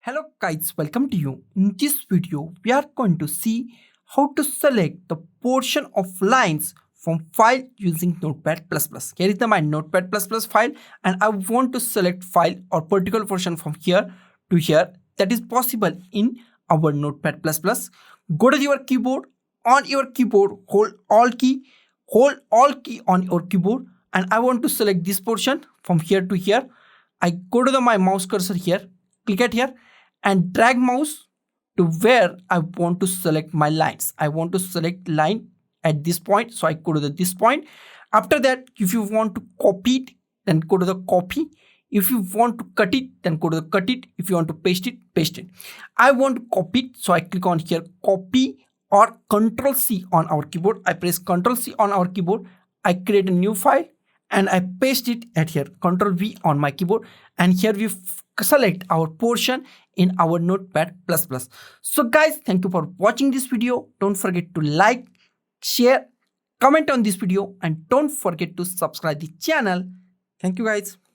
Hello guys, welcome to you. In this video, we are going to see how to select the portion of lines from file using Notepad++. Here is my Notepad++ file and I want to select file or particular portion from here to here. That is possible in our Notepad++. Go to your keyboard. On your keyboard, hold Alt key on your keyboard and I want to select this portion from here to here. I go to my mouse cursor here, click it here and drag mouse to where I want to select my lines. I want to select line at this point. So I go to this point. After that, if you want to copy it, then go to the copy. If you want to cut it, then go to the cut it. If you want to paste it, paste it. I want to copy it. So I click on here, copy or Control C on our keyboard. I press Control C on our keyboard. I create a new file and I paste it at here, Control V on my keyboard. And here we select our portion in our Notepad++. So guys, thank you for watching this video. Don't forget to like, share, comment on this video and don't forget to subscribe the channel. Thank you guys.